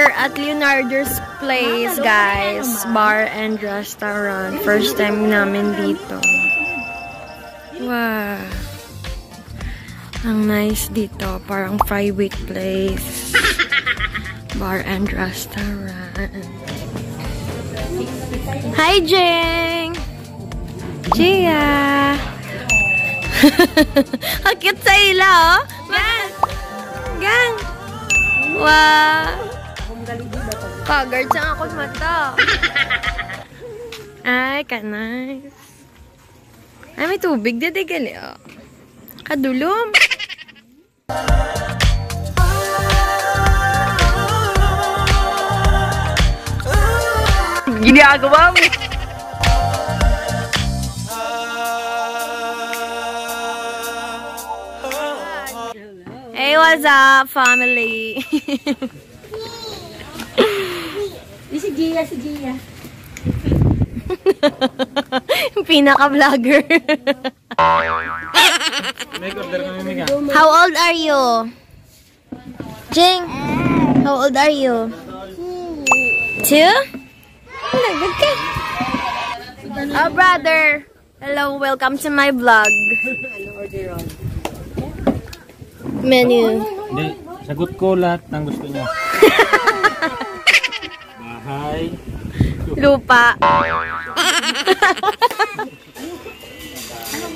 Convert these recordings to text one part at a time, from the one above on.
here at Leonardo's Place, guys. Bar and restaurant. First time namin dito. Wow. Ang nice dito. Parang private place. Bar and restaurant. Hi, Jeng! Gia! Ang cute sa ila, oh! Gang! Gang! Wow! Pagard sa akong mata. Ay, ka-nice. Ay, may tubig. Dede gali, oh. Kadulom. Ginagawa mo. Hey, what's up, family? Si Gia, si Gia. Pinaka-vlogger. How old are you? Jing, how old are you? 2? Oh, brother. Hello, welcome to my vlog. Menu. Hindi, sagot ko lahat ng gusto niya. Bahay. Lupa.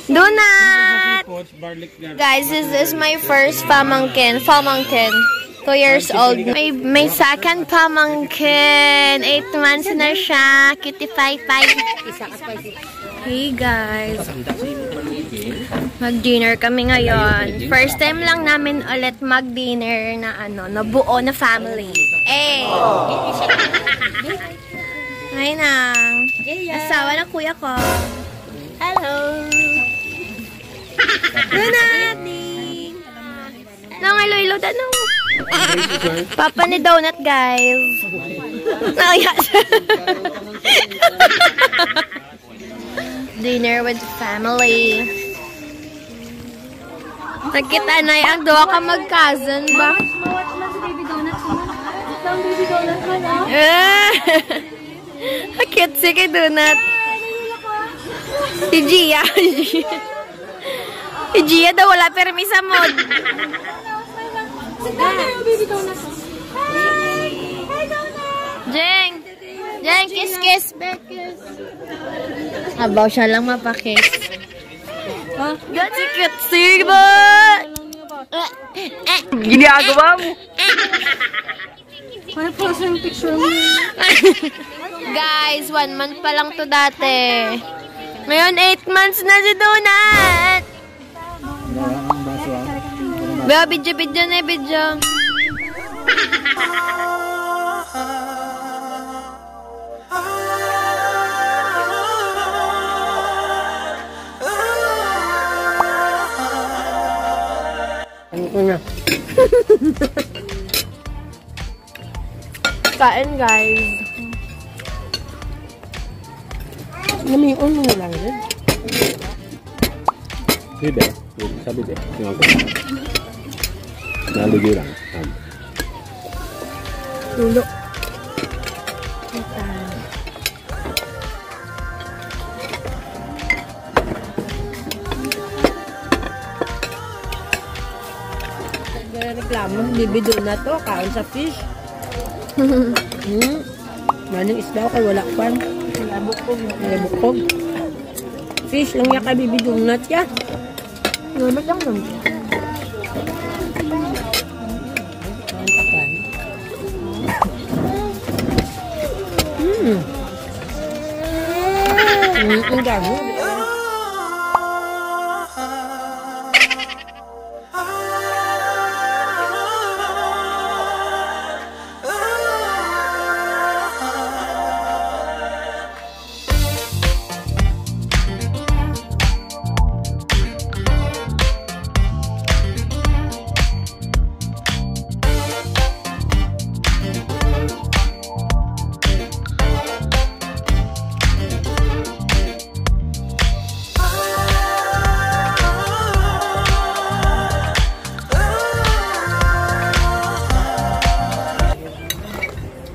Donut! Guys, this is my first pamangkin. 2 years old. May second pamangkin. 8 months na siya. Cutie pie. Hey guys. Mag-dinner kami ngayon. First time lang namin ulit mag-dinner na na buo na family. Eh. Hi nang. Asawa ng kuya ko. Hello. Donut. Nang ilo-ilo danong. Papa ni Donut, guys. Naya siya. Dinner with family. Nakita na ang doa ka mag-cousin ba? Mawatch na si Baby Donut. Isang Baby Donut man, Cute si kay Donut. Si Gia. Si Gia daw wala permisa mod. Baby Donut. Hi, Donut. Jeng, kiss. Kiss. Abaw siya lang mapakiss. That's a cute siba. Ginagawa mo. May post yung picture mo. Guys, 1 month pa lang to dati. Ngayon, 8 months na si Donut. Video na video. Kain, guys. Namiyon mo lang din. Bebe, sabi de. Nalugi lang. Tulo. Reklamo, Baby Donut to, kaon sa fish. Manong isda kay wala pan. Nalabukog. Fish lang niya kay Baby Donut ya. Normal lang naman. Ang gamo.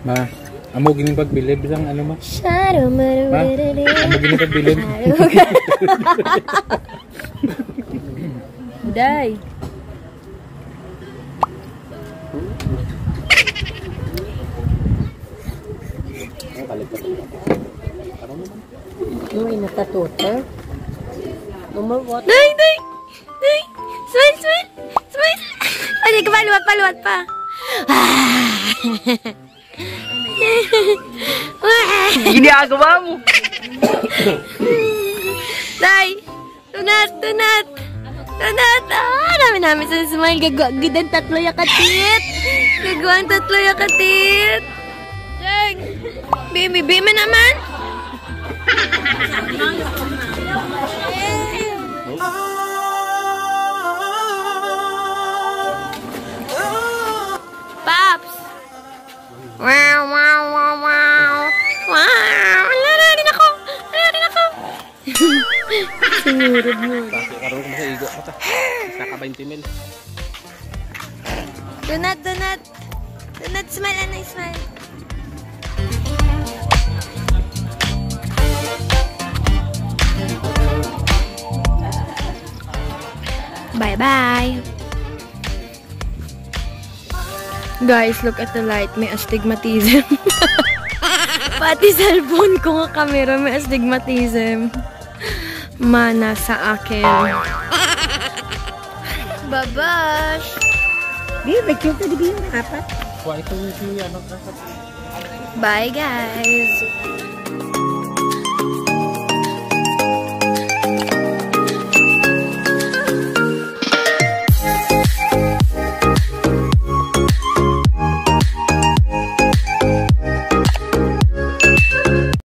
Ma, amo gining pagbilib isang ano ma? Shadow, Ma, amo gining pagbilib. Day. Yung inatatuta. Umawat. Day! Smile, smile! Smile! Ay, paluwat pa. Ginagawa mo. Day! Tunat! Namin sa smile. Gagawin tatlo yakatit. Jeng! Baby naman! Paps! Wow! Lala rin ako! Sinurod mo. Kasi karoon ko masaigo ka ta. Isa ka 20 mil. Donut, smile. Bye-bye. Guys, look at the light. May astigmatism. Pati cellphone ko nga camera may astigmatism. Mana sa akin. Babash! May cute na di yung apat. Wah, ito yung ano ka. Bye, guys!